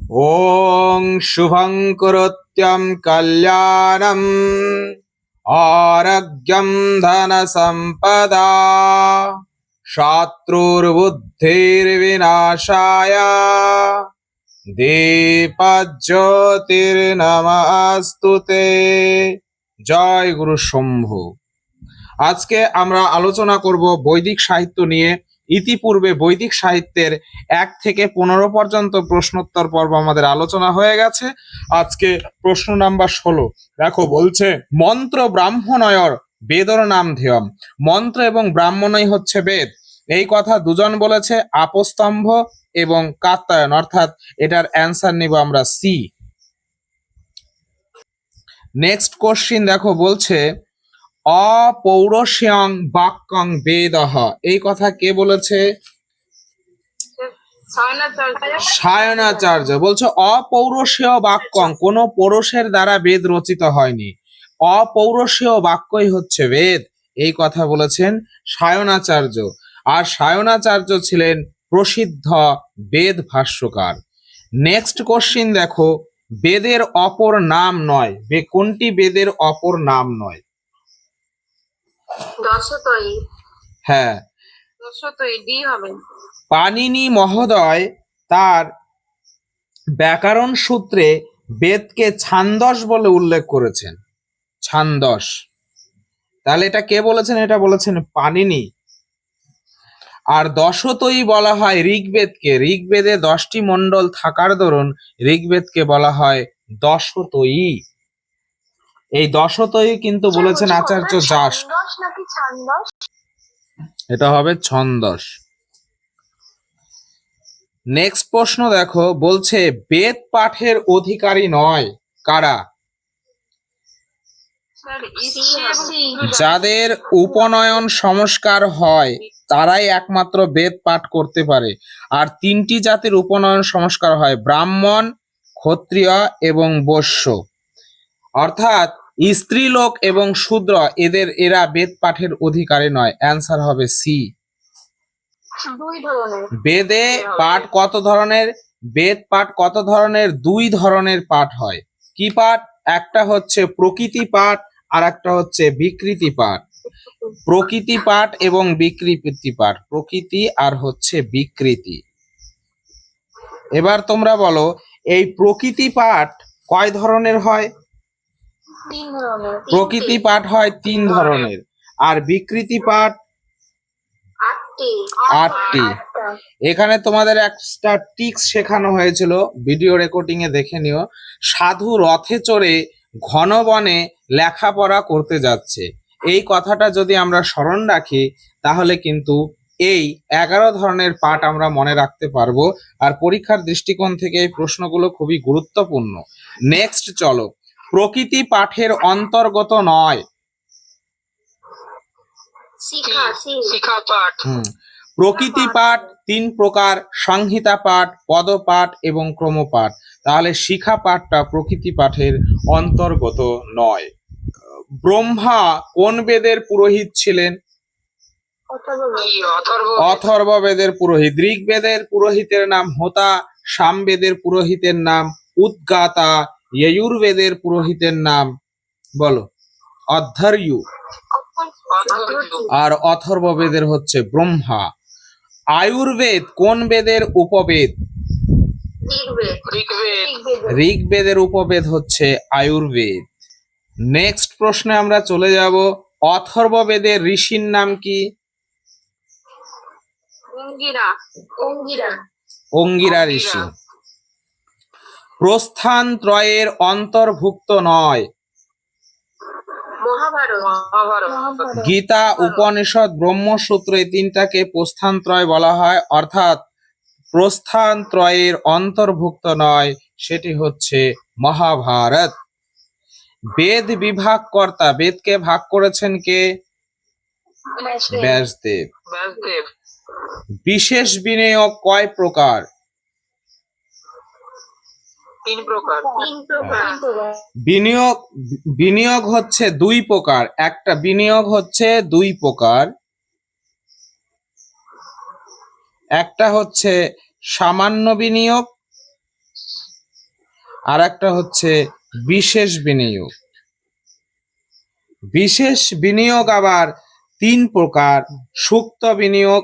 ওং শুভং করোত্যম কল্যাণম আরোগ্যম ধন সম্পদা শত্রুর্বুদ্ধির্বিনাশায় দীপজ্যোতির্নমস্তুতে। জয় গুরু শম্ভু। আজকে আমরা আলোচনা করব বৈদিক সাহিত্য নিয়ে। ইতিপূর্বে বৈদিক সাহিত্যের 1 থেকে 15 পর্যন্ত প্রশ্নোত্তর পর্ব আমাদের আলোচনা হয়ে গেছে। আজকে প্রশ্ন নাম্বার 16 দেখো, বলছে মন্ত্র ব্রাহ্মণয়র বেদর নাম ধ্যেয়ম। মন্ত্র এবং ব্রাহ্মণই হচ্ছে বেদ, এই কথা দুজন বলেছে, আপস্তম্ভ এবং কাত্যায়ন, অর্থাৎ এটার অ্যান্সার নিব আমরা সি। নেক্সট কোশ্চিন দেখো, বলছে অপৌরুষেয়ং বাক্যং বেদঃ। এই কথা কে বলেছে? সায়নাচার্য। বলছে অপৌরুষেয় বাক্যং, কোন পৌরুষের দ্বারা বেদ রচিত হয়নি, অপৌরুষেয় বাক্যই হচ্ছে বেদ, এই কথা বলেছেন সায়নাচার্য। আর সায়নাচার্য ছিলেন প্রসিদ্ধ বেদ ভাষ্যকার। নেক্সট কোশ্চিন দেখো, বেদের অপর নাম নয়, কোনটি বেদের অপর নাম নয়? হ্যাঁ, পাণিনি মহোদয় তার ব্যাকরণ সূত্রে বেদকে ছান্দস বলে উল্লেখ করেছেন। ছান্দস, তাহলে এটা কে বলেছেন? এটা বলেছেন পাণিনি। আর দশতয়ী বলা হয় ঋগ্বেদকে। ঋগ্বেদে 10টি মণ্ডল থাকার দরুন ঋগ্বেদকে বলা হয় দশতয়ী। এই দশতয়ী কিন্তু বলেছেন আচার্য যাস। এটা হবে ছন্দস। নেক্সট প্রশ্ন দেখো, বলছে বেদ পাঠের অধিকারী নয় কারা? যাদের উপনয়ন সংস্কার হয় তারাই একমাত্র বেদ পাঠ করতে পারে। আর 3টি জাতির উপনয়ন সংস্কার হয়, ব্রাহ্মণ, ক্ষত্রিয় এবং বৈশ্য। অর্থাৎ স্ত্রীলোক এবং শূদ্র এরা বেদ পাঠের অধিকারী নয়। অ্যান্সার হবে সি। বেদে পাঠ কত ধরনের? বেদ পাঠ কত ধরনের? 2 ধরনের পাঠ হয়। কি পাঠ? একটা হচ্ছে প্রকৃতি পাঠ আর একটা হচ্ছে বিকৃতি পাঠ। প্রকৃতি পাঠ এবং বিকৃতি পাঠ, প্রকৃতি আর হচ্ছে বিকৃতি। এবার তোমরা বলো, এই প্রকৃতি পাঠ কয় ধরনের হয়? 3 ধরনের। প্রকৃতি পাঠ হয় 3 ধরনের, আর বিকৃতি পাঠ 8টি। এখানে তোমাদের একটা টিক্স শেখানো হয়েছিল, ভিডিও রেকর্ডিং এ দেখে নিও। সাধু রথে চড়ে ঘন বনে লেখাপড়া করতে যাচ্ছে, এই কথাটা যদি আমরা স্মরণ রাখি তাহলে কিন্তু এই 11 ধরনের পাঠ আমরা মনে রাখতে পারবো। আর পরীক্ষার দৃষ্টিকোণ থেকে এই প্রশ্নগুলো খুবই গুরুত্বপূর্ণ। নেক্সট চলো, প্রকৃতি পাঠের অন্তর্গত নয়। প্রকৃতি পাঠ 3 প্রকার, সংহিতা পাঠ, পদপাঠ এবং ক্রমপাঠ। তাহলে শিখা পাঠটা প্রকৃতি পাঠের অন্তর্গত নয়। ব্রহ্মা কোন বেদের পুরোহিত ছিলেন? অথর্ব বেদের পুরোহিত। ঋগ্বেদের পুরোহিতের নাম হোতা, সামবেদের পুরোহিতের নাম উদ্গাতা, যজুর্বেদের পুরোহিতের নাম বলো অধ্যর্যু, আর অথর্ব বেদের হচ্ছে ব্রহ্মা। আয়ুর্বেদ কোন বেদের উপবেদ? ঋগ্বেদের উপবেদ হচ্ছে আয়ুর্বেদ। নেক্সট প্রশ্নে আমরা চলে যাব, অথর্ব বেদের ঋষির নাম কি? অঙ্গিরা ঋষি। প্রস্থান ত্রয়ের অন্তর্ভুক্ত নয়। গীতা, উপনিষদ, ব্রহ্মসূত্র, এই 3টাকে প্রস্থান ত্রয় বলা হয়, অর্থাৎ প্রস্থান ত্রয়ের অন্তর্ভুক্ত নয়, সেটি হচ্ছে মহাভারত। বেদ বিভাগ কর্তা, বেদকে ভাগ করেছেন কে? ব্যাসদেব। বিশেষ বিনিয়োগ কয় প্রকার? 3 প্রকার। বিনিয়োগ হচ্ছে 2 প্রকার। একটা বিনিয়োগ হচ্ছে 2 প্রকার, একটা হচ্ছে সামান্য বিনিয়োগ আর একটা হচ্ছে বিশেষ বিনিয়োগ। বিশেষ বিনিয়োগ আবার তিন প্রকার: সুক্ত বিনিয়োগ,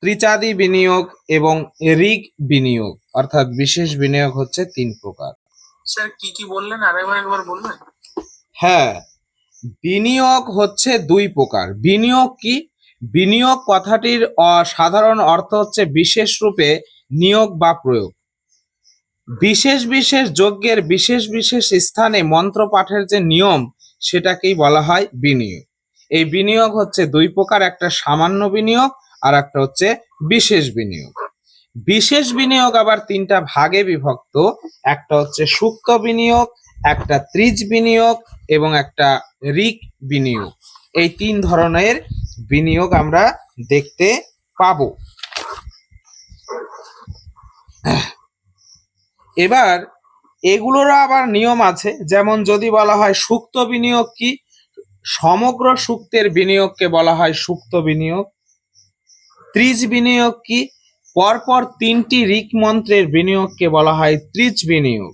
ত্রিচাদী বিনিয়োগ এবং ঋগ বিনিয়োগ। অর্থাৎ বিশেষ বিনিয়োগ হচ্ছে তিন প্রকার। স্যার কি কি বললেন একবার বলবেন? হ্যাঁ, বিনিয়োগ হচ্ছে দুই প্রকার। বিনিয়োগ কি? বিনিয়োগ কথাটির সাধারণ অর্থ হচ্ছে বিশেষ রূপে নিয়োগ বা প্রয়োগ। বিশেষ বিশেষ যজ্ঞের বিশেষ বিশেষ স্থানে মন্ত্র পাঠের যে নিয়ম, সেটাকেই বলা হয় বিনিয়োগ। এই বিনিয়োগ হচ্ছে দুই প্রকার, একটা সামান্য বিনিয়োগ আর একটা হচ্ছে বিশেষ বিনিয়োগ। বিশেষ বিনিয়োগ আবার তিনটা ভাগে বিভক্ত: একটা হচ্ছে সুক্ত বিনিয়োগ, একটা ত্রিজ বিনিয়োগ এবং একটা ঋগ বিনিয়োগ। এই তিন ধরনের বিনিয়োগ আমরা দেখতে পাবো। এবার এগুলোরও আবার নিয়ম আছে। যেমন যদি বলা হয় সুক্ত বিনিয়োগ কি, সমগ্র সুক্তের বিনিয়োগকে বলা হয় সুক্ত বিনিয়োগ। ত্রিজ বিনিয়োগ কি, পরপর তিনটি ঋক মন্ত্রের বিনিয়োগকে বলা হয় ত্রিজ বিনিয়োগ।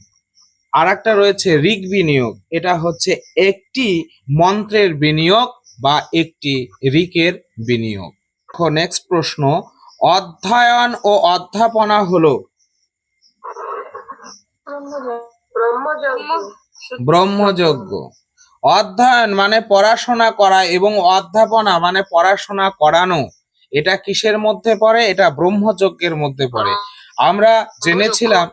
আর একটা রয়েছে ঋগ বিনিয়োগ, এটা হচ্ছে একটি মন্ত্রের বিনিয়োগ বা একটি ঋকের বিনিয়োগ। নেক্সট প্রশ্ন, অধ্যয়ন ও অধ্যাপনা হলো ব্রহ্মযজ্ঞ। অধ্যয়ন মানে পড়াশোনা করা এবং অধ্যাপনা মানে পড়াশোনা করানো। এটা কিসের মধ্যে পড়ে? এটা ব্রহ্মযজ্ঞের মধ্যে পড়ে। আমরা জেনেছিলাম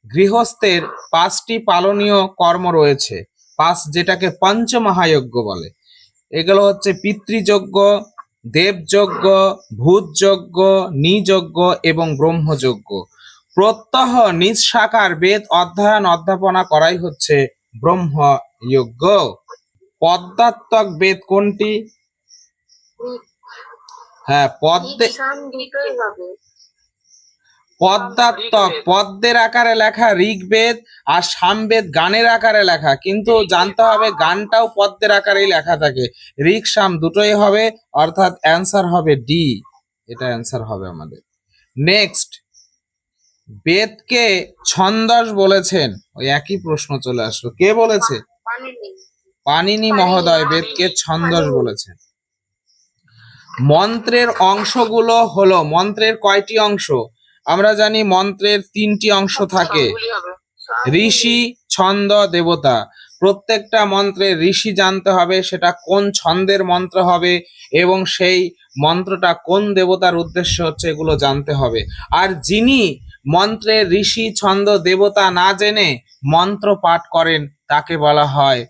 গৃহস্থের পাঁচটি পালনীয় কর্ম রয়েছে, যেটাকে পঞ্চমহাযজ্ঞ বলে। এগুলো হচ্ছে পিতৃযজ্ঞ, দেবযজ্ঞ, ভূতযজ্ঞ, নিযজ্ঞ এবং ব্রহ্মযজ্ঞ। প্রত্যহ নিজ শাখার বেদ অধ্যয়ন অধ্যাপনা করাই হচ্ছে ব্রহ্মযজ্ঞ। পদ্মাত্মক বেদ কোনটি? হ্যাঁ, পদ্মাত্মক, পদ্মের আকারে লেখা ঋগ্বেদ আর সামবেদ গানের আকারে লেখা, কিন্তু জানতে হবে গানটাও পদ্মের আকারেই লেখা থাকে। ঋগ সাম দুটোই হবে, অর্থাৎ অ্যান্সার হবে ডি। এটা অ্যান্সার হবে আমাদের। নেক্সট, বেদকে ছন্দস বলেছেন। ওই একই প্রশ্ন চলে আসলো, কে বলেছে? পাণিনি মহোদয় বেদকে ছন্দস বলেছেন। মন্ত্রের অংশগুলো হলো, মন্ত্রের কয়টি অংশ? আমরা জানি মন্ত্রের তিনটি অংশ থাকে: ঋষি, ছন্দ, দেবতা। প্রত্যেকটা মন্ত্রে ঋষি জানতে হবে, সেটা কোন ছন্দের মন্ত্র হবে এবং সেই মন্ত্রটা কোন দেবতার উদ্দেশ্য হচ্ছে, এগুলো জানতে হবে। আর যিনি মন্ত্রের ঋষি, ছন্দ, দেবতা না জেনে মন্ত্র পাঠ করেন, তাকে বলা হয়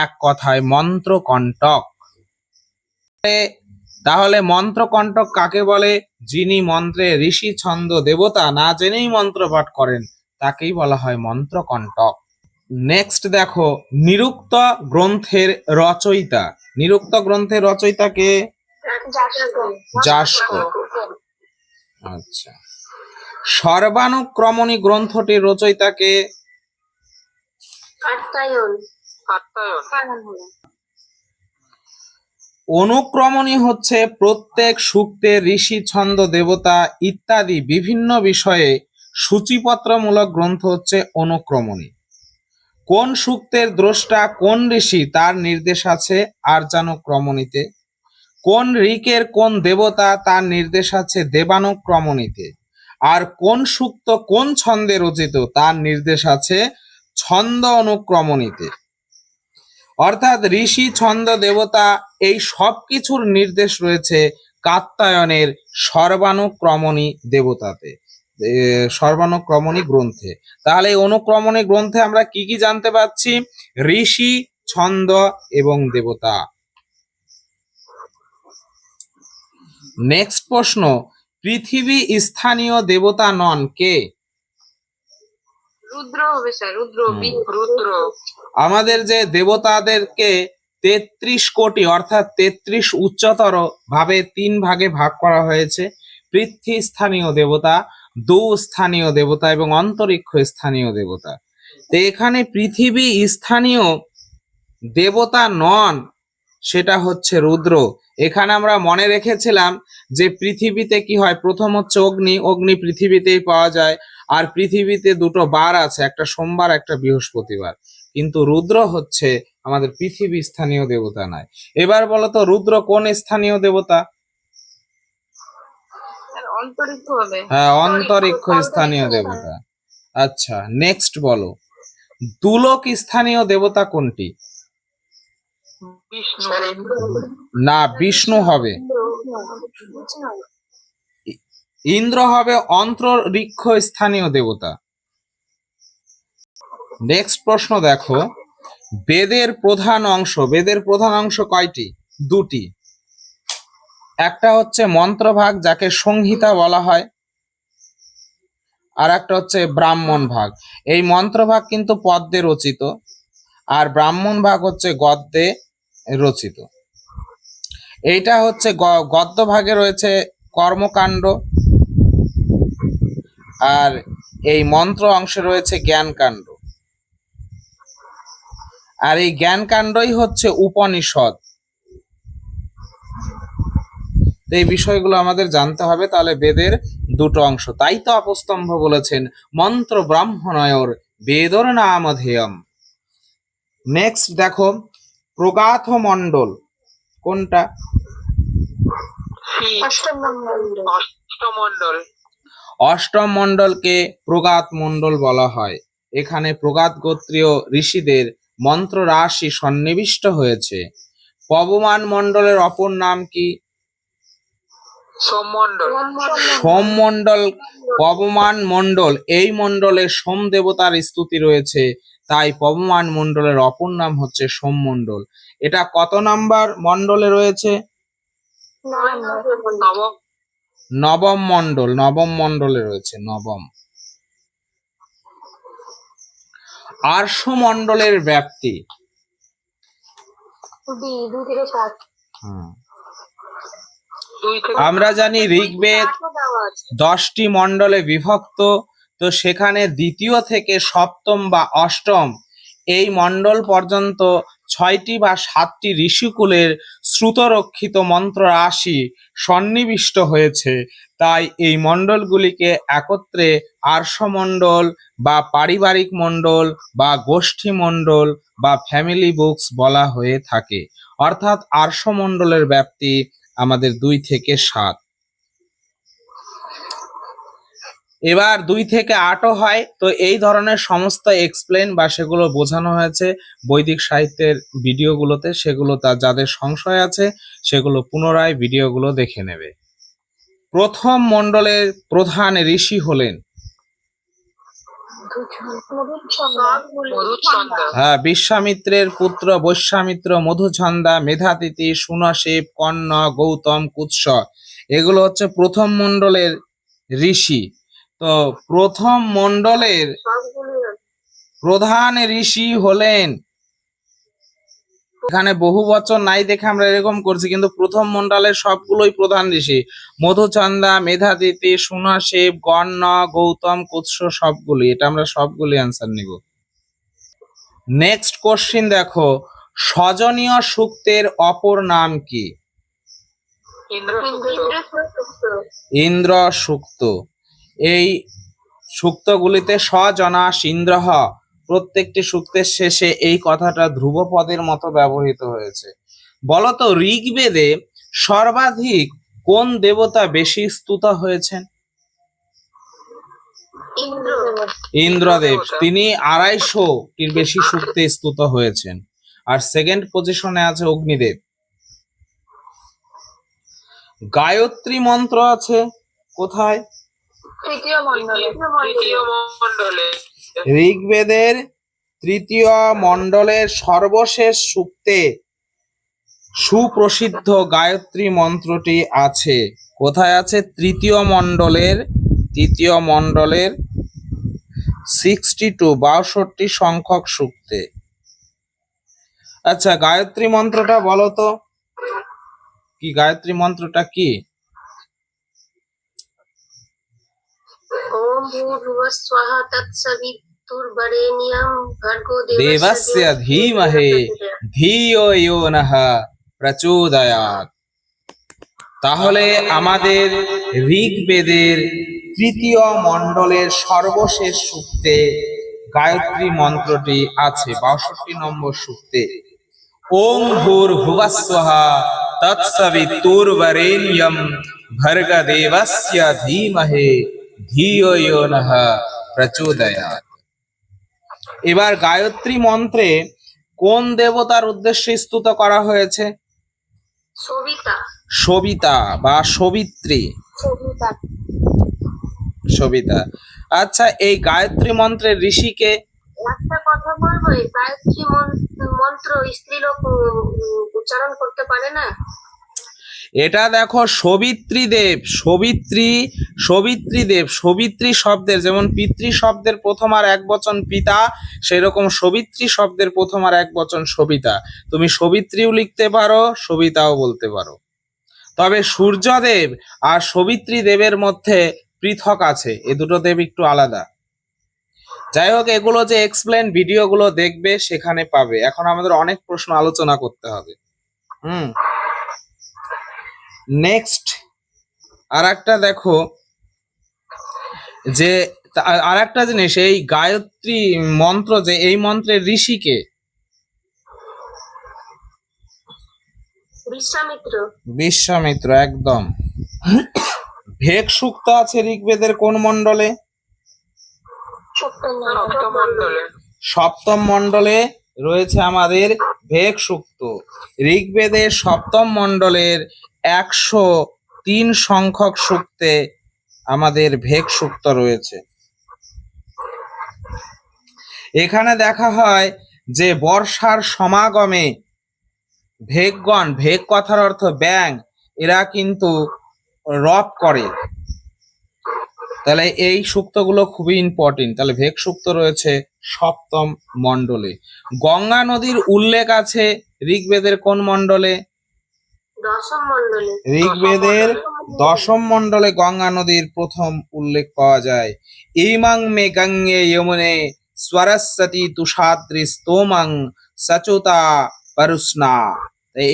এক কথায় মন্ত্রকণ্টক। তাহলে মন্ত্রকণ্টক কাকে বলে? যিনি মন্ত্রে ঋষি, ছন্দ, দেবতা না জেনেই মন্ত্র পাঠ করেন, তাকেই বলা হয় মন্ত্রকণ্টক। নেক্সট দেখো, নিরুক্ত গ্রন্থের রচয়িতা। নিরুক্ত গ্রন্থের রচয়িতা কে? যাস্ক। আচ্ছা। সর্বানুক্রমণী গ্রন্থটির রচয়িতা কে? অনুক্রমণী হচ্ছে প্রত্যেক সূক্তের ঋষি, ছন্দ, দেবতা ইত্যাদি বিভিন্ন বিষয়ে সূচিপত্রমূলক গ্রন্থ হচ্ছে অনুক্রমণী। কোন সূক্তের দ্রষ্টা কোন ঋষি তার নির্দেশ আছে আর্যানুক্রমণীতে। কোন ঋকের কোন দেবতা তার নির্দেশ আছে দেবানুক্রমণীতে। আর কোন সূক্ত কোন ছন্দে রচিত তার নির্দেশ আছে ছন্দ অনুক্রমণীতে। অর্থাৎ ঋষি, ছন্দ, দেবতা এই সব কিছুর নির্দেশ রয়েছে কাত্যায়নের সর্বানুক্রমণী দেবতাতে, সর্বানুক্রমণী গ্রন্থে। তাহলে এই অনুক্রমণী গ্রন্থে আমরা কি কি জানতে পারছি? ঋষি, ছন্দ এবং দেবতা। নেক্সট প্রশ্ন, পৃথিবী স্থানীয় দেবতা নন কে? রুদ্র হবে স্যার, রুদ্র। আমাদের যে দেবতাদেরকে 33 কোটি অর্থাৎ 33 উচ্চতর ভাবে তিন ভাগে ভাগ করা হয়েছে: পৃথ্বী স্থানীয় দেবতা, দু স্থানীয় দেবতা এবং অন্তরিক্ষ স্থানীয় দেবতা। তো এখানে পৃথিবী স্থানীয় দেবতা নন, সেটা হচ্ছে রুদ্র। এখানে আমরা মনে রেখেছিলাম যে পৃথিবীতে কি হয়, প্রথম হচ্ছে অগ্নি, অগ্নি পৃথিবীতেই পাওয়া যায়, আর পৃথিবীতে দুটো বার আছে, একটা সোমবার একটা বৃহস্পতিবার, কিন্তু রুদ্র হচ্ছে আমাদের পৃথিবী স্থানীয় দেবতা নয়। এবার বলো তো রুদ্র কোন স্থানীয় দেবতা? অন্তরিক্ষ হবে। হ্যাঁ, অন্তরিক্ষ স্থানীয় দেবতা। আচ্ছা, নেক্সট বলো, দুলোক স্থানীয় দেবতা কোনটি? বিষ্ণু। না, বিষ্ণু হবে। ইন্দ্র হবে অন্তরিক্ষ স্থানীয় দেবতা। নেক্সট প্রশ্ন দেখো, বেদের প্রধান অংশ, বেদের প্রধান অংশ কয়টি? দুটি। একটা হচ্ছে মন্ত্রভাগ, যাকে সংহিতা বলা হয়, আর একটা হচ্ছে ব্রাহ্মণ ভাগ। এই মন্ত্রভাগ কিন্তু পদ্যে রচিত, আর ব্রাহ্মণ ভাগ হচ্ছে গদ্যে রচিত। এইটা হচ্ছে গদ্য ভাগে রয়েছে কর্মকাণ্ড, আর এই মন্ত্র অংশে রয়েছে জ্ঞানকাণ্ড, আর এই জ্ঞানকাণ্ডই হচ্ছে উপনিষদ। এই বিষয়গুলো আমাদের জানতে হবে। তাহলে বেদের দুটো অংশ, তাই তো আপস্তম্ভ বলেছেন মন্ত্র ব্রাহ্মণয়র বেদর নামধেয়ম। নেক্সট দেখো, প্রগাথ মণ্ডল কোনটা? অষ্টমণ্ডল। অষ্টম মণ্ডলকে প্রগাত মণ্ডল বলা হয়। এখানে প্রগাত গোত্রীয় ঋষিদের মন্ত্র রাশি সন্নিবিষ্ট হয়েছে। পবমান মণ্ডলের অপর নাম কি? সোমমণ্ডল। সোমমণ্ডল, পবমান মণ্ডল, এই মণ্ডলে সোম দেবতার স্তুতি রয়েছে, তাই পবমান মণ্ডলের অপর নাম হচ্ছে সোমমণ্ডল। এটা কত নাম্বার মণ্ডলে রয়েছে? নবম মণ্ডল, নবম মণ্ডলে রয়েছে, নবম। আর্ষ মণ্ডলের ব্যাপ্তি? আমরা জানি ঋগ্বেদ 10টি মণ্ডলে বিভক্ত, তো সেখানে দ্বিতীয় থেকে সপ্তম বা অষ্টম এই মণ্ডল পর্যন্ত 6টি বা 7টি ঋষিকুলের শ্রুতরক্ষিত মন্ত্র রাশি সন্নিবিষ্ট হয়েছে, তাই এই মণ্ডলগুলিকে একত্রে আর্ষমণ্ডল বা পারিবারিক মণ্ডল বা গোষ্ঠী মণ্ডল বা ফ্যামিলি বুকস বলা হয়ে থাকে। অর্থাৎ আর্ষমণ্ডলের ব্যাপ্তি আমাদের 2 থেকে 7। এবার 2 থেকে 8ও হয়। তো এই ধরনের সমস্ত এক্সপ্লেন বা সেগুলো বোঝানো হয়েছে বৈদিক সাহিত্যের ভিডিওগুলোতে, সেগুলো যাদের সংশয় আছে সেগুলো পুনরায় ভিডিওগুলো দেখে নেবে। প্রথম মণ্ডলের প্রধান ঋষি হলেন হ্যাঁ, বিশ্বামিত্রের পুত্র বৈশ্বামিত্র, মধুছন্দা, মেধাতিথি, সুনশিব, কর্ণ, গৌতম, কুৎস, এগুলো হচ্ছে প্রথম মণ্ডলের ঋষি। তো প্রথম মণ্ডলের প্রধান ঋষি হলেন, এখানে বহু বচন নাই দেখে আমরা এরকম করছি, কিন্তু প্রথম মণ্ডলের সবগুলোই প্রধান ঋষি। মধুচন্দা, মেধাতিথি, সুনশিব, কর্ণ, গৌতম, কুৎস, সবগুলি। এটা আমরা সবগুলি অ্যান্সার নিব। নেক্সট কোশ্চিন দেখো, সজনীয় সূক্তের অপর নাম কি? ইন্দ্র সূক্ত। এই সূক্তগুলিতে সজনা ইন্দ্রহ, প্রত্যেকটি সূক্তের শেষে এই কথাটা ধ্রুব পদের মতো ব্যবহৃত হয়েছে। বলতো ঋগ্বেদে সর্বাধিক কোন দেবতা বেশি স্তুত হয়েছেন? ইন্দ্রদেব, তিনি 250টির বেশি সূক্তে স্তুত হয়েছেন। আর সেকেন্ড পজিশনে আছে অগ্নিদেব। গায়ত্রী মন্ত্র আছে কোথায়? তৃতীয় মণ্ডলে। ঋগ্বেদের 3য় মণ্ডলের সর্বশেষ সূক্তে সুপ্রসিদ্ধ গায়ত্রী মন্ত্রটি আছে। কোথায় আছে? 3য় মণ্ডলের 62 সংখ্যক সূক্তে। আচ্ছা, গায়ত্রী মন্ত্রটা বলো তো, কি গায়ত্রী মন্ত্রটা কি? ওম ভূর্ভুবস্সুঃ তৎসবিতুর্বরেণ্যং ভর্গো দেবস্য ধীমহি ধিয়ো ইয়ো নঃ প্রচোদয়াৎ। তাহলে আমাদের ঋগ্বেদের তৃতীয় মণ্ডলের সর্বশেষ সূক্তে গায়ত্রী মন্ত্রটি আছে ৬২ নম্বর সূক্তে। ওং ভূর্ভুবস্সুঃ তৎসবিতুর্বরেণ্যং ভর্গদেবস্য ধীমহি ধিয়ো ইয়ো নঃ প্রচোদয়াৎ। এবার গায়ত্রী মন্ত্রে কোন দেবতার উদ্দেশ্যে স্তুত করা হয়েছে? সবিতা। সবিতা বা সবিত্রী। সবিতা। সবিতা। আচ্ছা, এই গায়ত্রী মন্ত্রের ঋষিকে? একটা কথা বলবো, এই গায়ত্রী মন্ত্র স্ত্রীলোক উচ্চারণ করতে পারে না। এটা দেখো, সবিত্রী দেব, সবিত্রী দেব, সবিত্রী শব্দের যেমন পিতৃ শব্দের প্রথম আর এক বচন পিতা, সেরকম সবিত্রী শব্দের প্রথম আর এক বচন সবিতা। তুমি সবিত্রীও লিখতে পারো, সবিতাও বলতে পারো। তবে সূর্যদেব আর সবিত্রী দেবের মধ্যে পৃথক আছে, এ দুটো দেব একটু আলাদা। যাই হোক, এগুলো যে এক্সপ্লেন ভিডিওগুলো দেখবে সেখানে পাবে। এখন আমাদের অনেক প্রশ্ন আলোচনা করতে হবে। নেক্সট আর একটা দেখো, যে আর একটা জিনিস, এই গায়ত্রী মন্ত্র, যে এই মন্ত্রের ঋষিকে? বিশ্বামিত্র, একদম। ভেক সূক্ত আছে ঋগ্বেদের কোন মণ্ডলে? সপ্তম মণ্ডলে রয়েছে আমাদের ভেক সূক্ত। ঋগ্বেদের সপ্তম মণ্ডলের ১০৩ সংখ্যক সূক্তে আমাদের ভেক সূক্ত রয়েছে। এখানে দেখা হয় যে বর্ষার সমাগমে ভেকগণ, ভেক কথার অর্থ ব্যাং, এরা কিন্তু রব করে। তাহলে এই সূক্তগুলো খুবই ইম্পর্টেন্ট। তাহলে ভেক সূক্ত রয়েছে সপ্তম মণ্ডলে। গঙ্গা নদীর উল্লেখ আছে ঋগ্বেদের কোন মণ্ডলে? ঋগ্বেদের দশম মণ্ডলে গঙ্গা নদীর প্রথম উল্লেখ পাওয়া যায়। ইমাং মে গঙ্গে যমুনে সরস্বতী তুষাদ্রি স্তোমং সচোতা পরুষ্ণা।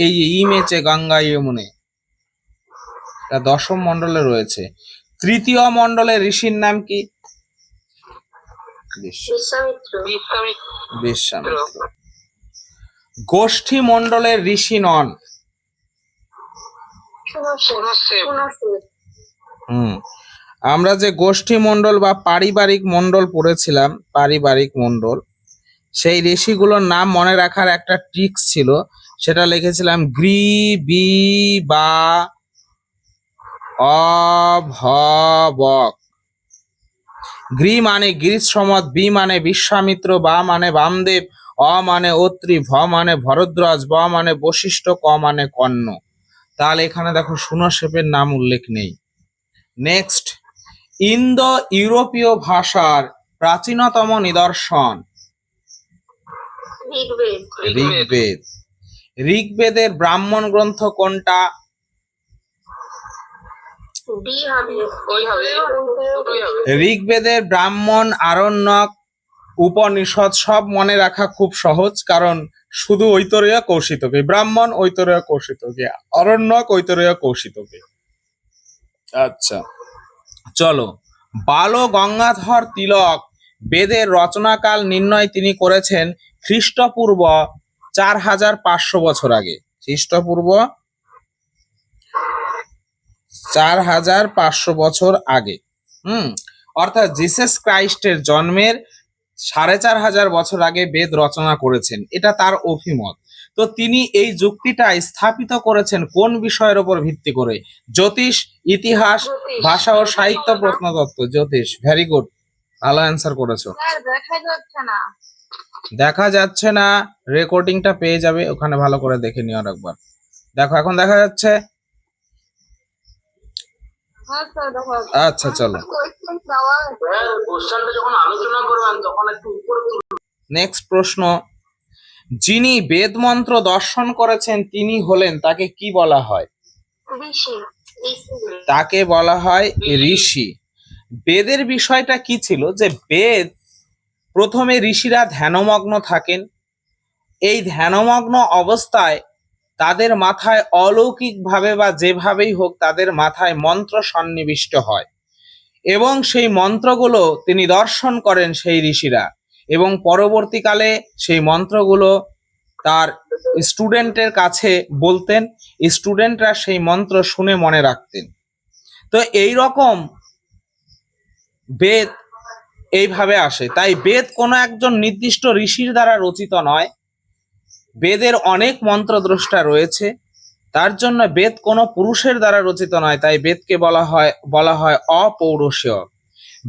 এই যে ইমেচে গঙ্গা যমুনে, এটা দশম মণ্ডলে রয়েছে। তৃতীয় মণ্ডলের ঋষির নাম কি? বিশ্বামিত্র। গোষ্ঠী মণ্ডলের ঋষি নন? আমরা যে গোষ্ঠী মণ্ডল বা পারিবারিক মণ্ডল পড়েছিলাম, পারিবারিক মণ্ডল, সেই ঋষিগুলোর নাম মনে রাখার একটা ট্রিক্স ছিল, সেটা লিখেছিলাম গ্রী বি বা অভবক। গ্রী মানে গিরিশ সমত, বি মানে বিশ্বামিত্র, বা মানে বামদেব, অ মানে অত্রি, ভ মানে ভরদ্বাজ, ব মানে বশিষ্ঠ, ক মানে কর্ণ। তাহলে এখানে দেখো সুনশেপের নাম উল্লেখ নেই। নেক্সট, ইন্দো ইউরোপীয় ভাষার প্রাচীনতম নিদর্শন? ঋগ্বেদ। ঋগ্বেদের ব্রাহ্মণ গ্রন্থ কোনটা? ঋগ্বেদের ব্রাহ্মণ, আরণ্যক, উপনিষদ সব মনে রাখা খুব সহজ, কারণ শুধু ঐতরেয় কৌশিতকে, ব্রাহ্মণ ঐতরেয় কৌশিতকে, আরণ্যক ঐতরেয় কৌশিতকে। আচ্ছা চলো, বাল গঙ্গাধর তিলক বেদের রচনাকাল নির্ণয় তিনি করেছেন খ্রিস্টপূর্ব ৪৫০০ বছর আগে। খ্রিস্টপূর্ব ৪৫০০ বছর আগে। অর্থাৎ জিসাস ক্রাইস্টের জন্মের ৪৫০০ বছর আগে বেদ রচনা করেছেন, এটা তার অভিমত। তো তিনি এই যুক্তিটা স্থাপিত করেছেন কোন বিষয়ের উপর ভিত্তি করে? জ্যোতিষ, ইতিহাস, ভাষা ও সাহিত্য, প্রত্নতত্ত্ব। জ্যোতিষ। ভেরি গুড, ভালো অ্যান্সার করেছো। দেখা যাচ্ছে না, রেকর্ডিংটা পেয়ে যাবে, ওখানে ভালো করে দেখে নিও একবার। দেখো এখন দেখা যাচ্ছে? আচ্ছা চলো, নেক্সট প্রশ্ন। যিনি বেদ মন্ত্র দর্শন করেছেন তিনি হলেন, তাকে কি বলা হয়? তাকে বলা হয় ঋষি। বেদের বিষয়টা কি ছিল, যে বেদ প্রথমে ঋষিরা ধ্যানমগ্ন থাকেন। এই ধ্যানমগ্ন অবস্থায় তাদের মাথায় অলৌকিক ভাবে বা যেভাবেই হোক তাদের মাথায় মন্ত্র সন্নিবিষ্ট হয় এবং সেই মন্ত্রগুলো তিনি দর্শন করেন সেই ঋষিরা, এবং পরবর্তীকালে সেই মন্ত্রগুলো তার স্টুডেন্টের কাছে বলতেন, স্টুডেন্টরা সেই মন্ত্র শুনে মনে রাখতেন। তো এই রকম বেদ এইভাবে আসে। তাই বেদ কোনো একজন নির্দিষ্ট ঋষির দ্বারা রচিত নয়, বেদের অনেক মন্ত্রদ্রষ্টা রয়েছে, তার জন্য বেদ কোনো পুরুষের দ্বারা রচিত নয়। তাই বেদকে বলা হয় অপৌরুষীয়।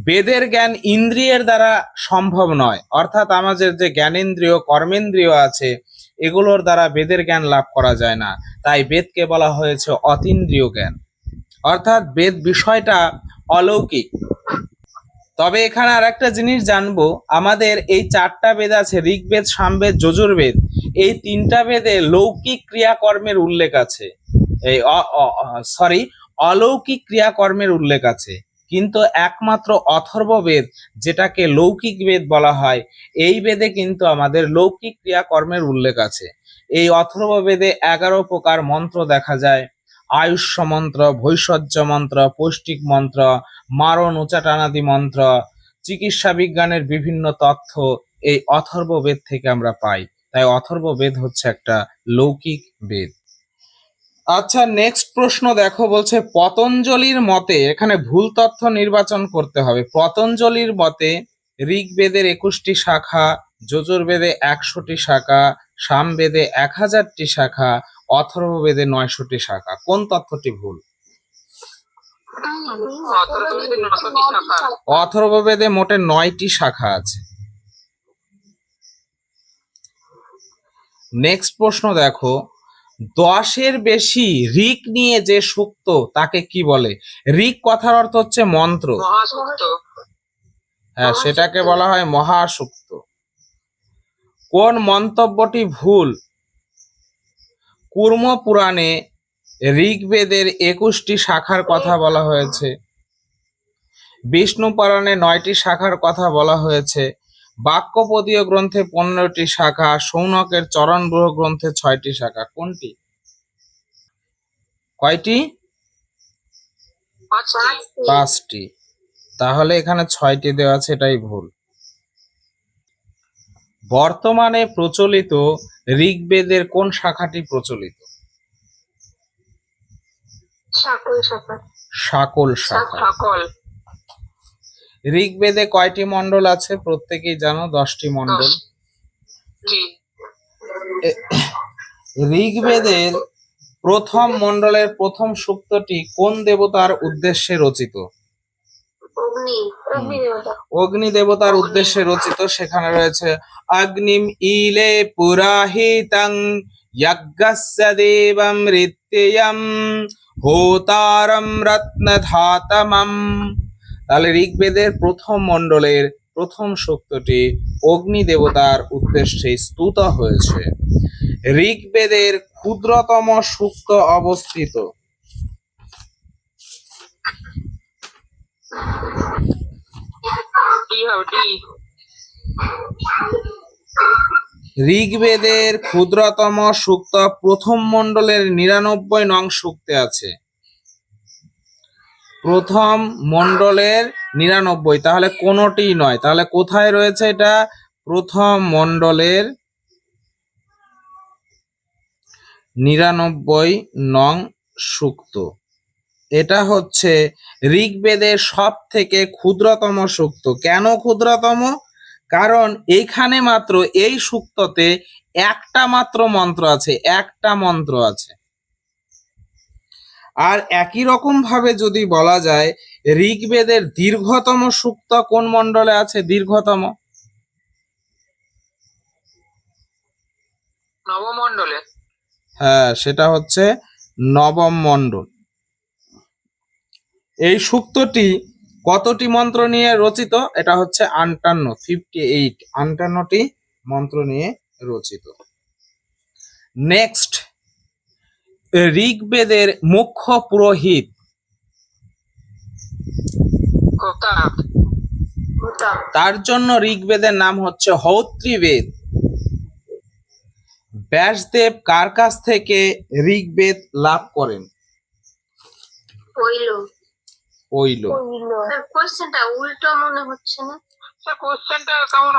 বেদের জ্ঞান ইন্দ্রিয়ের দ্বারা সম্ভব নয়, অর্থাৎ আমাদের যে জ্ঞানেন্দ্রিয় কর্মেন্দ্রিয় আছে এগুলোর দ্বারা বেদের জ্ঞান লাভ করা যায় না। তাই বেদকে বলা হয়েছে অতীন্দ্রিয় জ্ঞান, অর্থাৎ বেদ বিষয়টা অলৌকিক। তবে এখানে আর একটা জিনিস জানবো, আমাদের এই 4টা বেদ আছে, ঋগ্বেদ, সামবেদ, যজুর্বেদ, এই 3টা বেদে লৌকিক ক্রিয়াকর্মের উল্লেখ আছে, এই অলৌকিক ক্রিয়াকর্মের উল্লেখ আছে, কিন্তু একমাত্র অথর্ববেদ যেটাকে লৌকিক বেদ বলা হয়, এই বেদে কিন্তু আমাদের লৌকিক ক্রিয়াকর্মের উল্লেখ আছে। এই অথর্ববেদে 11 প্রকার মন্ত্র দেখা যায়, আয়ুষ্য মন্ত্র, ভৈষজ্য মন্ত্র, পৌষ্টিক মন্ত্র, মারণ উচাটানাদি মন্ত্র, চিকিৎসা বিজ্ঞানের বিভিন্ন তথ্য এই অথর্ববেদ থেকে আমরা পাই। তাই অথর্ববেদ হচ্ছে একটা লৌকিক বেদ। আচ্ছা, নেক্সট প্রশ্ন দেখো, বলছে পতঞ্জলির মতে, এখানে ভুল তথ্য নির্বাচন করতে হবে। পতঞ্জলির মতে ঋগ্বেদের 21টি শাখা, যজুর্বেদে 100টি শাখা, সামবেদে 1000টি শাখা, অথর্ববেদে 900টি শাখা। কোন তথ্যটি ভুল? অথর্ববেদে মোটে 9টি শাখা আছে। নেক্সট প্রশ্ন দেখো, 10-এর বেশি ঋক নিয়ে যে সূক্ত তাকে কি বলে? ঋক কথার অর্থ হচ্ছে মন্ত্র, হ্যাঁ, সেটাকে বলা হয় মহাসূক্ত। কোন মন্তব্যটি ভুল? কুর্ম পুরাণে ঋগ্বেদের 21টি শাখার কথা বলা হয়েছে, বিষ্ণু পুরাণে 9টি শাখার কথা বলা হয়েছে, বাক্যপদীয় গ্রন্থে 15টি শাখা, সৌনকের চরণব্রহ গ্রন্থে 6টি শাখা। কোনটি? কয়টি? 5টি। তাহলে এখানে 6টি দেওয়া আছে, এটাই ভুল। বর্তমানে প্রচলিত ঋগ্বেদের কোন শাখাটি প্রচলিত? শাকল শাখা। ঋগ্বেদে কয়টি মণ্ডল আছে? প্রত্যেকেই জানো, 10টি মণ্ডল। ঋগ্বেদের প্রথম মণ্ডলের প্রথম সূক্তটি কোন দেবতার উদ্দেশ্যে রচিত? অগ্নি দেবতার উদ্দেশ্যে রচিত। সেখানে রয়েছে অগ্নিম ইলে পুরাহিতং যজ্ঞস্য দেবম ঋত্যয়ম হোতারম রত্নধাতমম। তাহলে ঋগ্বেদের প্রথম মণ্ডলের প্রথম সূক্তটি অগ্নি দেবতার উদ্দেশ্যে স্তুত হয়েছে। ঋগ্বেদের ক্ষুদ্রতম সূক্ত অবস্থিত? ঋগ্বেদের ক্ষুদ্রতম সূক্ত প্রথম মণ্ডলের 99 নং সূক্তে আছে। প্রথম মণ্ডলের 99, তাহলে কোনটি নয়। তাহলে কোথায় রয়েছে এটা? প্রথম মণ্ডলের 99 নং সূক্ত। এটা হচ্ছে ঋগ্বেদের সব থেকে ক্ষুদ্রতম সূক্ত। কেন ক্ষুদ্রতম? কারণ এইখানে মাত্র এই সূক্ততে একটা মাত্র মন্ত্র আছে, একটা মন্ত্র আছে। আর একই রকম ভাবে যদি বলা যায়, ঋগ্বেদের দীর্ঘতম সূক্ত কোন মণ্ডলে আছে? দীর্ঘতম নবম মণ্ডলে। হ্যাঁ, সেটা হচ্ছে নবম মণ্ডল। এই সূক্তটি কতটি মন্ত্র নিয়ে রচিত? এটা হচ্ছে 58টি মন্ত্র নিয়ে রচিত। নেক্সট, ঋগ্বেদের মুখ্য পুরোহিত? তার জন্য ঋগ্বেদের নাম হচ্ছে হৌত্রী বেদ। ব্যাসদেব কার কাছ থেকে ঋগ্বেদ লাভ করেন? পইলো। পইল। কোশ্চেনটা উল্টো মনে হচ্ছে না? কোশ্চেনটা কেমন?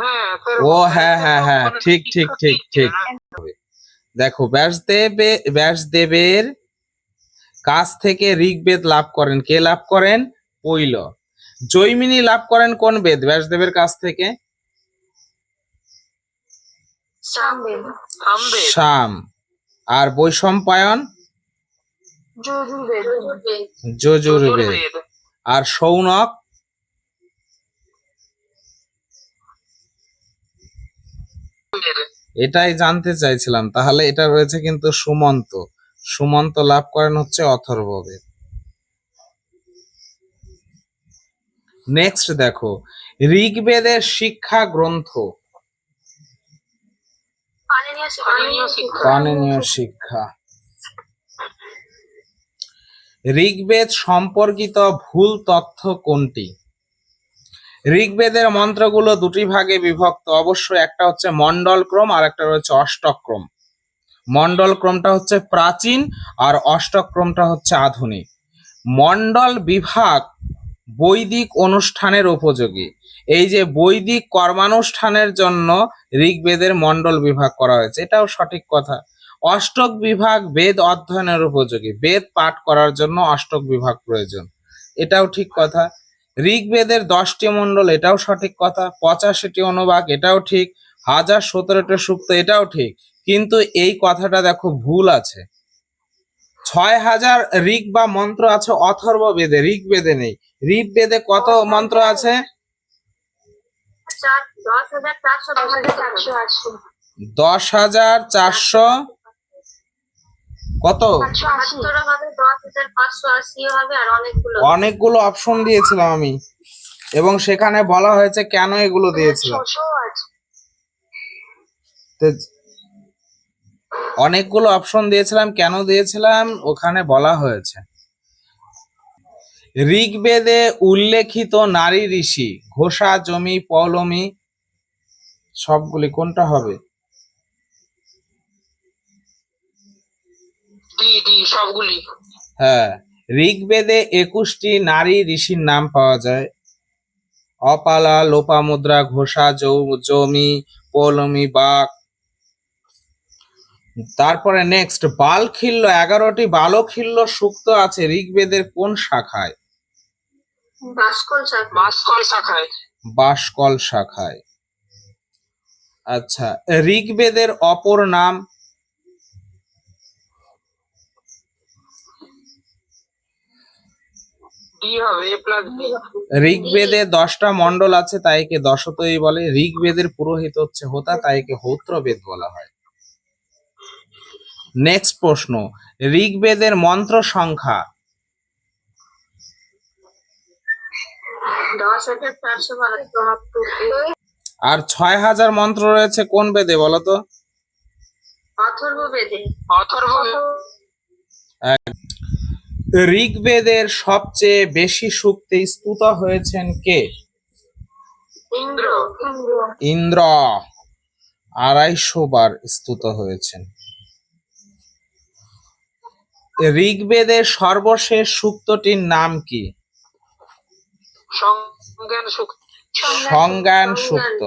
হ্যাঁ স্যার, ও হ্যাঁ হ্যাঁ হ্যাঁ, ঠিক ঠিক ঠিক ঠিক। দেখো, ব্যাসদেবের কাছ থেকে ঋগ্বেদ লাভ করেন কে? লাভ করেন পৈল। জৈমিনী লাভ করেন কোন বেদ ব্যাসদেবের কাছ থেকে? সামবেদ। সামবেদ। সাম। আর বৈশম্পায়ন? যজুর্বেদ। যজুর্বেদ। আর শৌনক? এটাই জানতে চাইছিলাম। তাহলে এটা রয়েছে কিন্তু সুমন্ত। সুমন্ত লাভ করেন হচ্ছে অথর্ববেদ। নেক্সট দেখো, ঋগ্বেদের শিক্ষা গ্রন্থ। পাণিনীয় শিক্ষা। ঋগ্বেদ সম্পর্কিত ভুল তথ্য কোনটি? ঋগ্বেদের মন্ত্রগুলো দুটি ভাগে বিভক্ত। অবশ্যই একটা হচ্ছে মণ্ডল ক্রম আর একটা রয়েছে অষ্টক ক্রম। মণ্ডল ক্রমটা হচ্ছে প্রাচীন আর অষ্টক ক্রমটা হচ্ছে আধুনিক। মণ্ডল বিভাগ বৈদিক অনুষ্ঠানের উপযোগী। এই যে বৈদিক কর্মানুষ্ঠানের জন্য ঋগ্বেদের মণ্ডল বিভাগ করা হয়েছে, এটাও সঠিক কথা। অষ্টক বিভাগ বেদ অধ্যয়নের উপযোগী। বেদ পাঠ করার জন্য অষ্টক বিভাগ প্রয়োজন, এটাও ঠিক কথা। ঋগ্বেদের 10টি মণ্ডল, এটাও সঠিক কথা। 85টি অনুবাক, এটাও ঠিক। 1017টি সূক্ত, এটাও ঠিক। কিন্তু এই কথাটা দেখো ভুল আছে। 6000 ঋগ বা মন্ত্র আছে অথর্ব বেদে, ঋগ্বেদে নেই। ঋগ্বেদে কত মন্ত্র আছে? 10,400। কত? অনেকগুলো অপশন দিয়েছিলাম আমি, এবং সেখানে বলা হয়েছে কেন এগুলো দিয়েছিলাম। অনেকগুলো অপশন দিয়েছিলাম, কেন দিয়েছিলাম ওখানে বলা হয়েছে। ঋগ্বেদে উল্লেখিত নারী ঋষি ঘোষা, জমি, পৌলমী সবগুলি কোনটা হবে? সবগুলি। হ্যাঁ, ঋগ্বেদে 21টি নারী ঋষির নাম পাওয়া যায়। অপালা, লোপামুদ্রা, ঘোষা, জমি, পৌলমী, বাক। তারপরে নেক্সট, বালখিল্য 11টি বালখিল্য সূক্ত আছে ঋগ্বেদের কোন শাখায়? বাসকল শাখায়। আচ্ছা, ঋগ্বেদের অপর নাম? ঋগ্বেদে 10টা মণ্ডল আছে, তাই একে দশতই বলে। ঋগ্বেদের পুরোহিত হচ্ছে হোতা, তাই একে হোত্রবেদ বলা হয়। নেক্সট প্রশ্ন, ঋগ্বেদের মন্ত্র সংখ্যা? 10,472। আর 6000 মন্ত্র রয়েছে কোন বেদে বলতো? অথর্ববেদে। ঋগ্বেদের সবচেয়ে বেশি সূক্তে স্তুত হয়েছেন কে? ইন্দ্র। 250 বার স্তুত হয়েছেন। ঋগ্বেদের সর্বশেষ সূক্তটির নাম কি? সংজ্ঞান সূক্ত।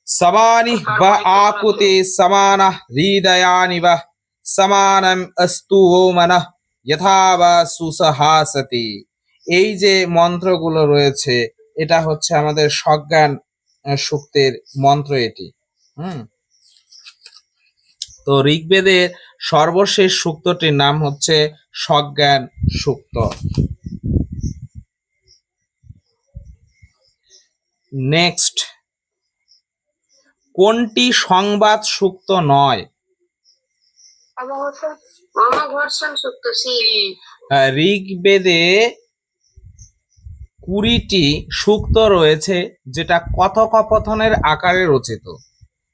সমানি বা আকুতি সমানঃ হৃদয়ানি বা সমানম অস্তু ও মনঃ যথা বা সুসহাসতি। এই যে মন্ত্রগুলো রয়েছে, এটা হচ্ছে আমাদের সজ্ঞান সূক্তের মন্ত্র এটি। তো ঋগ্বেদের সর্বশেষ সূক্তটির নাম হচ্ছে সজ্ঞান সূক্ত। নেক্সট, কোনটি সংবাদ সূক্ত নয়? অমঘর্ষণ সূক্ত। ঋগ্বেদে 20টি সূক্ত রয়েছে যেটা কথোপকথনের আকারে রচিত।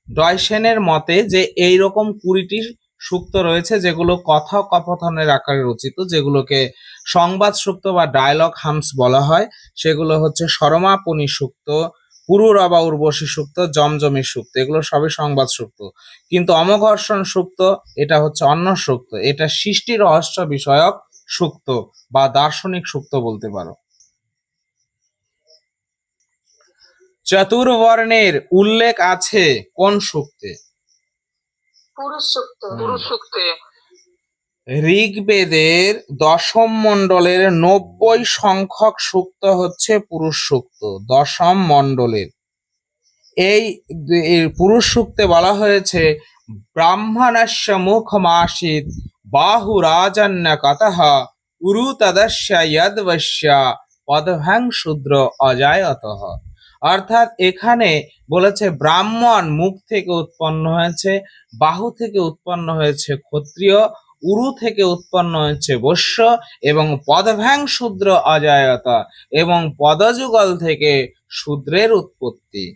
ডয়সেনের মতে যে এইরকম 20টি সূক্ত রয়েছে যেগুলো কথোপকথনের আকারে রচিত, যেগুলোকে সংবাদ সূক্ত বা ডায়লগ হামস বলা হয়। সেগুলো হচ্ছে সরমাপনি সূক্ত, পুরুরবা উর্বশী সুক্ত, জমজমি সুক্ত, এগুলো সবই সংবাদ সুক্ত। কিন্তু অমঘর্ষণ সুক্ত এটা হচ্ছে অন্য সুক্ত, এটা সৃষ্টি রহস্য বিষয়ক সুক্ত বা দার্শনিক সুক্ত বলতে পারো। চতুর্বর্ণের উল্লেখ আছে কোন সুক্তে? পুরুষ সূক্ত। পুরুষ সূক্তে। ঋগ্বেদের দশম মণ্ডলের 90 সংখ্যক সূক্ত হচ্ছে পুরুষ সূক্ত, দশম মণ্ডলের। এই পুরুষ সূক্তে বলা হয়েছে ব্রাহ্মণস্য মুখমাসিত বাহু রাজন্য কতঃ উরু তদস্য যদ্বস্য পদভ্যাং শূদ্র অজায়তঃ। অর্থাৎ এখানে বলেছে ব্রাহ্মণ মুখ থেকে উৎপন্ন হয়েছে, বাহু থেকে উৎপন্ন হয়েছে ক্ষত্রিয়, উরু থেকে উৎপন্ন হয়েছে বৈশ্য, এবং পদভ্যাং শূদ্র অজায়ত, এবং পদযুগল থেকে শূদ্রের উৎপত্তি।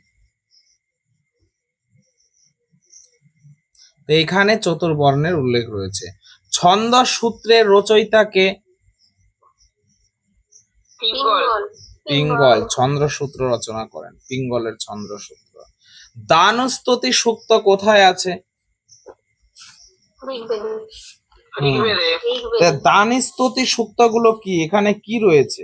তো এখানে চতুর্বর্ণের উল্লেখ রয়েছে। ছন্দ সূত্রের রচয়িতাকে? পিঙ্গল। পিঙ্গল ছন্দ্রসূত্র রচনা করেন, পিঙ্গলের ছন্দ্রসূত্র। দানস্তুতি সূক্ত কোথায় আছে? ঋগ্বেদে। ঋগ্বেদে। তা দানস্তুতি সূক্তগুলো কি, এখানে কি রয়েছে?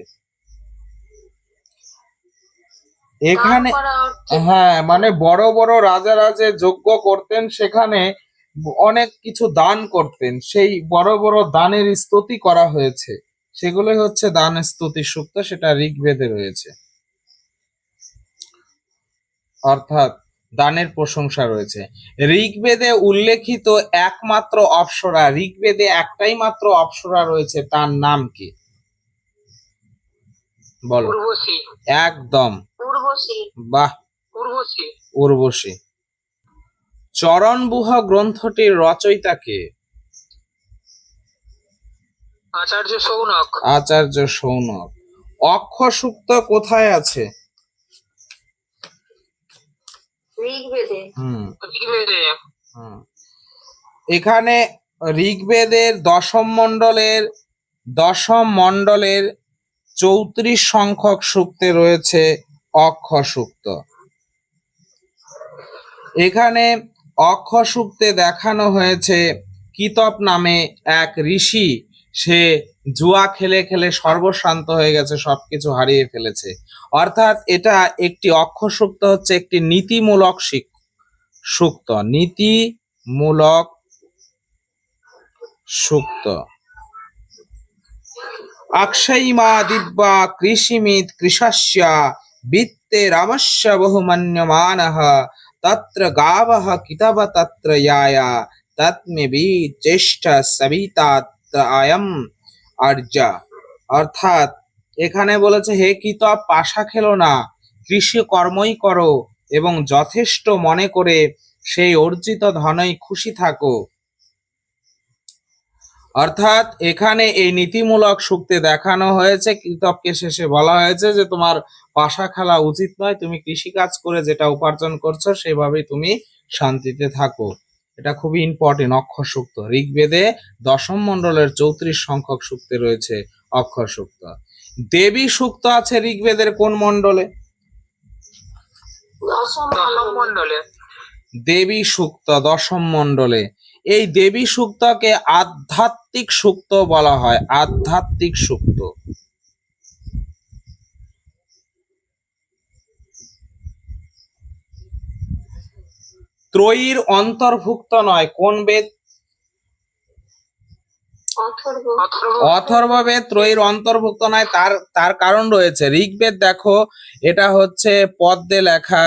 এখানে দান করা অর্থে হ্যাঁ, মানে বড় বড় রাজারা যে যজ্ঞ করতেন সেখানে অনেক কিছু দান করতেন, সেই বড় বড় দানের স্তুতি করা হয়েছে, সেগুলোই হচ্ছে দান স্তুতি সূক্ত, সেটা ঋগ্বেদে রয়েছে। অর্থাৎ দানের প্রশংসা রয়েছে। ঋগ্বেদে উল্লেখিত একমাত্র অপ্সরা, ঋগ্বেদে একটাই মাত্র অপ্সরা রয়েছে, তার নাম কি? বলো। উর্বশী। একদম, উর্বশী। বাহ, উর্বশী। উর্বশী। চরণবুহ গ্রন্থটির রচয়িতা কে? আচার্য সৌনক। আচার্য সৌনক। অক্ষ সূক্ত কোথায় আছে? ঋগ্বেদে। ঋগ্বেদে। এখানে ঋগ্বেদের দশম মণ্ডলের 34 সংখ্যক সূক্তে রয়েছে অক্ষ সূক্ত। এখানে অক্ষ সূক্তে দেখানো হয়েছে কিতপ নামে এক ঋষি, সে জুয়া খেলে খেলে সর্বশান্ত হয়ে গেছে, সবকিছু হারিয়ে ফেলেছে। অর্থাৎ এটা একটি অক্ষ সূক্ত হচ্ছে একটি নীতিমূলক সূক্ত, নীতিমূলক সূক্ত। অক্ষয়ীমা দিব্যা কৃষিমিত কৃষস্য বিত্তে রামস্য বহুমান্যমানঃ তত্র গাবঃ কিতব তত্র ইয়ায়া তৎমেবি জ্যেষ্ঠ সবিতা আয়ম আর্য। অর্থাৎ এখানে বলেছে, হে কিতব, পাশা খেলো না, কৃষি কর্মই করো এবং যথেষ্ট মনে করে সেই অর্জিত ধনেই খুশি থাকো। অর্থাৎ এখানে এই নীতিমূলক সূক্তে দেখানো হয়েছে, কিতবকে শেষে বলা হয়েছে যে তোমার পাশা খেলা উচিত নয়, তুমি কৃষিকাজ করে যেটা উপার্জন করছো সেভাবেই তুমি শান্তিতে থাকো। এটা খুবই ইম্পর্টেন্ট অক্ষ সূক্ত। ঋগ্বেদে দশম মণ্ডলের 34 সংখ্যক সূক্তে রয়েছে অক্ষ সূক্ত। দেবী সূক্ত আছে ঋগ্বেদের কোন মণ্ডলে? দশম দশম মণ্ডলে। দেবী সূক্ত দশম মণ্ডলে। এই দেবী সূক্তকে আধ্যাত্মিক সূক্ত বলা হয়, আধ্যাত্মিক সূক্ত। ত্রয়ীর অন্তর্ভুক্ত নয় কোন বেদ? অথর্ব। অথর্ববেদ ত্রয়ীর অন্তর্ভুক্ত নয়, তার কারণ রয়েছে। ঋগ্বেদ দেখো, এটা হচ্ছে পদ্মে লেখা,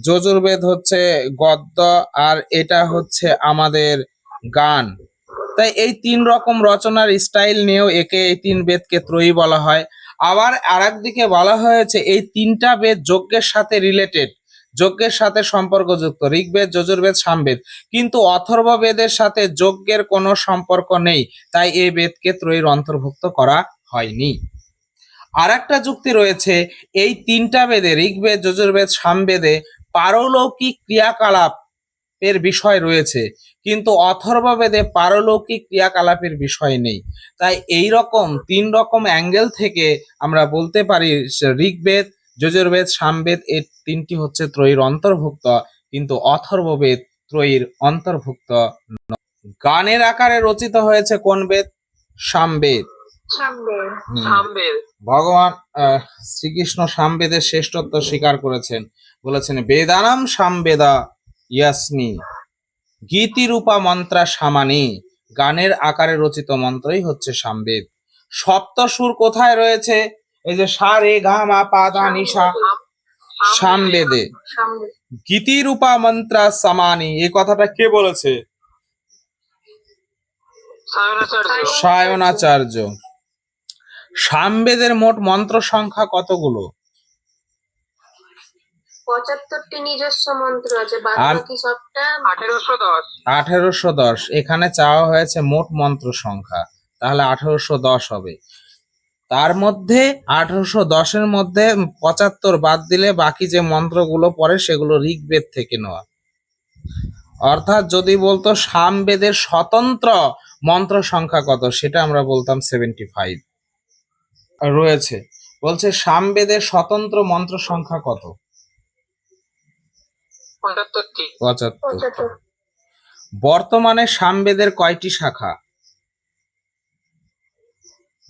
যজুর্বেদ হচ্ছে গদ্য, আর এটা হচ্ছে আমাদের গান। তাই এই 3 রকম রচনার স্টাইল নিয়েও একে, এই 3 বেদকে ত্রয়ী বলা হয়। আবার আরেক দিকে বলা হয়েছে এই 3টা বেদ যজ্ঞের সাথে রিলেটেড, যজ্ঞের সাথে সম্পর্কযুক্ত, ঋগ্বেদ, যজুর্বেদ, সামবেদ। কিন্তু অথর্ব বেদের সাথে যজ্ঞের কোনো সম্পর্ক নেই, তাই এই বেদকে ত্রয়ীর অন্তর্ভুক্ত করা হয়নি। আর একটা যুক্তি রয়েছে, এই 3টা বেদে, ঋগ্বেদ, যজুর্বেদ, সামবেদে পারলৌকিক ক্রিয়াকলাপের বিষয় রয়েছে, কিন্তু অথর্ব বেদে পারলৌকিক ক্রিয়াকলাপের বিষয় নেই। তাই এই রকম 3 রকম অ্যাঙ্গেল থেকে আমরা বলতে পারি ঋগ্বেদ, যজুর্বেদ, সামবেদ এই তিনটি হচ্ছে ত্রয়ীর অন্তর্ভুক্ত, কিন্তু অথর্ববেদ ত্রয়ীর অন্তর্ভুক্ত। গানের আকারে রচিত হয়েছে কোন বেদ? সামবেদ। সামনে। হুম। সামবেদ। ভগবান শ্রীকৃষ্ণ সামবেদের শ্রেষ্ঠত্ব স্বীকার করেছেন, বলেছেন বেদানাম সামবেদা ইয়াস্মি গীতিরূপা মন্ত্রা সামানি। গানের আকারে রচিত মন্ত্রই হচ্ছে সামবেদ। সপ্তসুর কোথায় রয়েছে? এই যে সা রে গা মা পা ধা নি সা, সামবেদে। সামনে। গীতিরূপা মন্ত্রা সামানি, এই কথাটা কে বলেছে? সায়নাচার্য। সায়নাচার্য। সামবেদের মোট মন্ত্র সংখ্যা কতগুলো? 75টি নিজস্ব মন্ত্র আছে, বাদ বাকি সবটা 1810। 1810। এখানে চাওয়া হয়েছে মোট মন্ত্র সংখ্যা, তাহলে 1810 হবে। তার মধ্যে 1810-এর মধ্যে 75 বাদ দিলে বাকি যে মন্ত্রগুলো পড়ে সেগুলো ঋগ্বেদ থেকে নেওয়া। অর্থাৎ যদি বলতো সামবেদের স্বতন্ত্র মন্ত্র সংখ্যা কত, সেটা আমরা বলতাম 75 রয়েছে। বলছে সামবেদের স্বতন্ত্র মন্ত্র সংখ্যা কত? 75টি। 75। 75। বর্তমানে সামবেদের কয়টি শাখা?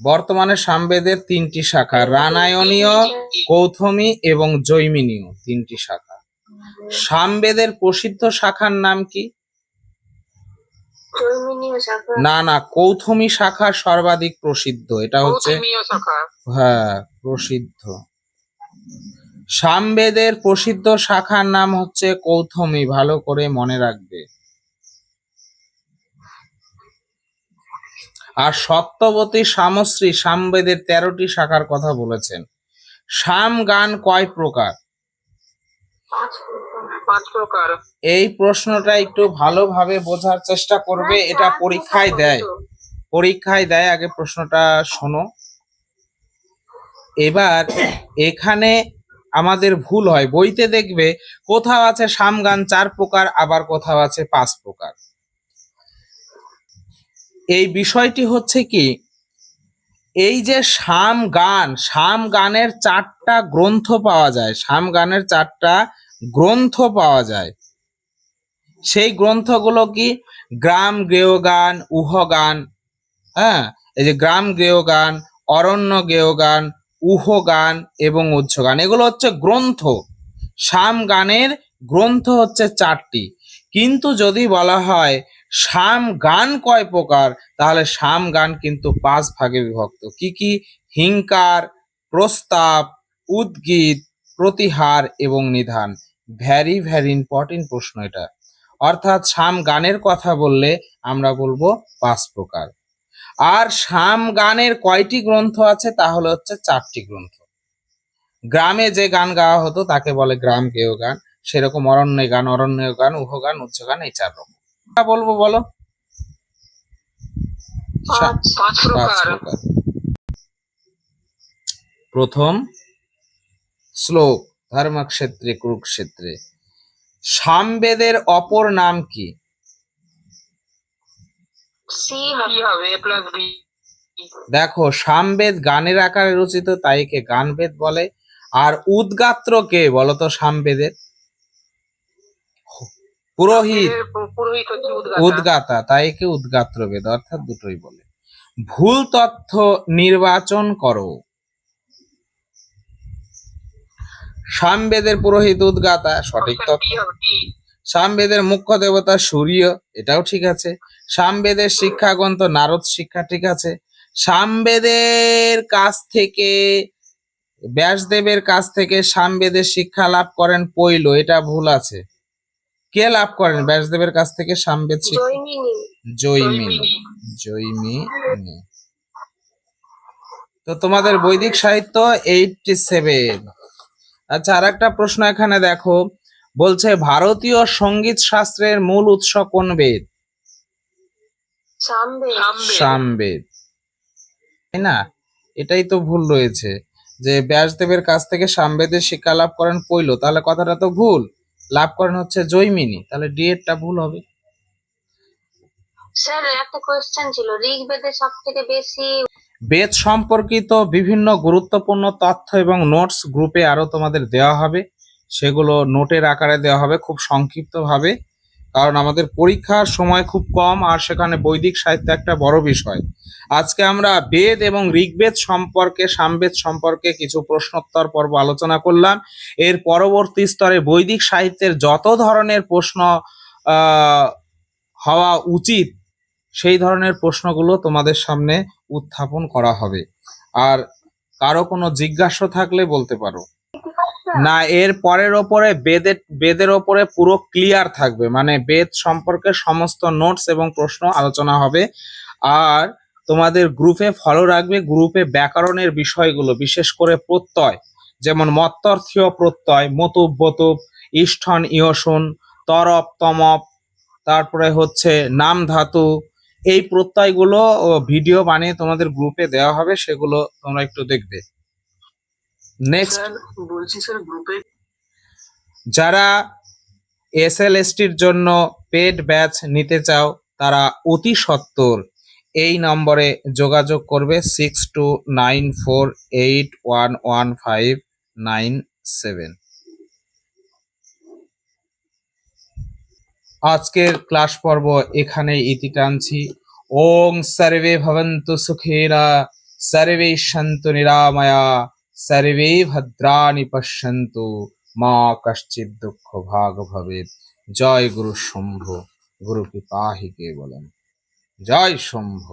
বর্তমানে সামবেদের 3টি শাখা, রানায়ণীয়, কৌথমি এবং জৈমিনীয়, 3টি শাখা। সামবেদের প্রসিদ্ধ শাখার নাম কি? জৈমিনীয় শাখা। না, কৌথমি শাখা সর্বাধিক প্রসিদ্ধ, এটা হচ্ছে কৌথিমীয় শাখা। হ্যাঁ প্রসিদ্ধ। সামবেদের প্রসিদ্ধ শাখার নাম হচ্ছে কৌথমি, ভালো করে মনে রাখবে। আর সত্যবতী, সামশ্রী সামবেদের 13টি শাখার কথা বলেছেন। সাম গান কয় প্রকার? 5 প্রকার। এই প্রশ্নটা একটু ভালোভাবে বোঝার চেষ্টা করবে, এটা পরীক্ষায় দেয়। আগে প্রশ্নটা শোনো। এবার এখানে আমাদের ভুল হয়, বইতে দেখবে কোথাও আছে সামগান 4 প্রকার, আবার কোথাও আছে 5 প্রকার। এই বিষয়টি হচ্ছে কি, এই যে সাম গানের 4টা গ্রন্থ পাওয়া যায়, সাম গানের 4টা গ্রন্থ পাওয়া যায়। সেই গ্রন্থগুলো কি? গ্রাম গেয় গান, উহ গান, হ্যাঁ, এই যে গ্রাম গেয় গান, অরণ্য গেয় গান, উহ গান এবং উচ্চ গান, এগুলো হচ্ছে গ্রন্থ। সাম গানের গ্রন্থ হচ্ছে 4টি। কিন্তু যদি বলা হয় সাম গান কয় প্রকার, তাহলে সাম গান কিন্তু 5 ভাগে বিভক্ত। কি কি? হিংকার, প্রস্তাব, উদ্গীত, প্রতিহার এবং নিধান। ভ্যারি ভ্যারি ইম্পর্টেন্ট প্রশ্ন এটা। অর্থাৎ সাম গানের কথা বললে আমরা বলবো 5 প্রকার। আর সাম গানের কয়টি গ্রন্থ আছে? তাহলে হচ্ছে 4টি গ্রন্থ। গ্রামে যে গান গাওয়া হতো তাকে বলে গ্রাম গেয় গান, সেরকম অরণ্য গান, উহ গান, উচ্চ গান, এই 4 রকম। বলবো বলো? 5 5 প্রকার। প্রকার। প্রথম শ্লোক, ধর্মক্ষেত্রে কুরুক্ষেত্রে। সামবেদের অপর নাম কি? সি কি হবে? A + B। দেখো, সামবেদ গানের আকারে রচিত, তাই একে গানবেদ বলে। আর উদ্গাত্র কে বলতো সামবেদের? পুরোহিত। পুরোহিত হচ্ছে উদ্গাতা, তাই একে উদ্গাত্র বেদ, অর্থাৎ দুটোই বলে। ভুল তথ্য নির্বাচন করো। সামবেদের পুরোহিত উদ্গাতা, সঠিক তথ্য। সামবেদের মুখ্য দেবতা সূর্য, এটাও ঠিক আছে। সামবেদের শিক্ষাগ্রন্থ নারদ শিক্ষা, ঠিক আছে। সামবেদের কাছ থেকে, ব্যাসদেবের কাছ থেকে সামবেদের শিক্ষা লাভ করেন পৈল, এটা ভুল আছে। কে লাভ করেন ব্যাসদেবের কাছ থেকে সামবেদ শিক্ষা? জৈমিনী। তো তোমাদের বৈদিক সাহিত্য 87। আচ্ছা, আর একটা প্রশ্ন এখানে দেখো, বলছে ভারতীয় সঙ্গীত শাস্ত্রের মূল উৎস কোন বেদ? সামবেদ, তাই না? এটাই তো ভুল রয়েছে, যে ব্যাসদেবের কাছ থেকে সামবেদের শিক্ষা লাভ করেন পৈল, তাহলে কথাটা তো ভুল। লাভ করেন হচ্ছে জৈমিনী, তাহলে ডি এরটা ভুল হবে। স্যার একটা কোশ্চেন ছিল, ঋগ্বেদে সব থেকে বেশি বেদ সম্পর্কিত বিভিন্ন গুরুত্বপূর্ণ তথ্য এবং নোটস গ্রুপে আরো তোমাদের দেওয়া হবে, সেগুলো নোটের আকারে দেওয়া হবে খুব সংক্ষিপ্তভাবে, কারণ আমাদের পরীক্ষার সময় খুব কম আর সেখানে বৈদিক সাহিত্য একটা বড় বিষয়। আজকে আমরা বেদ এবং ঋগ্বেদ সম্পর্কে, সামবেদ সম্পর্কে কিছু প্রশ্নোত্তর পর্ব আলোচনা করলাম। এর পরবর্তী স্তরে বৈদিক সাহিত্যের যত ধরনের প্রশ্ন আহ, হওয়া উচিত সেই ধরনের প্রশ্নগুলো তোমাদের সামনে উত্থাপন করা হবে। আর কারো কোনো জিজ্ঞাসা থাকলে বলতে পারো। না, এর পরের ওপরে বেদের ওপরে পুরো ক্লিয়ার থাকবে, মানে বেদ সম্পর্কে সমস্ত নোটস এবং প্রশ্ন আলোচনা হবে। আর তোমাদের গ্রুপে ফলো রাখবে, গ্রুপে ব্যাকরণের বিষয়গুলো, বিশেষ করে প্রত্যয়, যেমন মত্তর্থীয় প্রত্যয়, মতুব বতুব, ইষ্ঠন ইয়সন, তরপ তমপ, তারপরে হচ্ছে নাম ধাতু, এই প্রত্যয়গুলো ভিডিও বানিয়ে তোমাদের গ্রুপে দেওয়া হবে, সেগুলো তোমরা একটু দেখবে। নেক্সট, স্যার বলছি স্যার গ্রুপে যারা এসএলএসটির জন্য পেড ব্যাচ নিতে চাও তারা অতি সত্বর এই নম্বরে যোগাযোগ করবে 6294811597। আজকের ক্লাস পর্ব এখানেই ইতি টানছি। ওং সর্বে ভবন্তু সুখেনা, সর্বে সন্তু নিরাময়া, সর্বে ভদ্রাণি পশ্যন্তু, মা কশ্চিৎ দুঃখ ভাগ ভবেৎ। জয় গুরু শম্ভু, গুরু কৃপা হি কেবলম। জয় শম্ভু।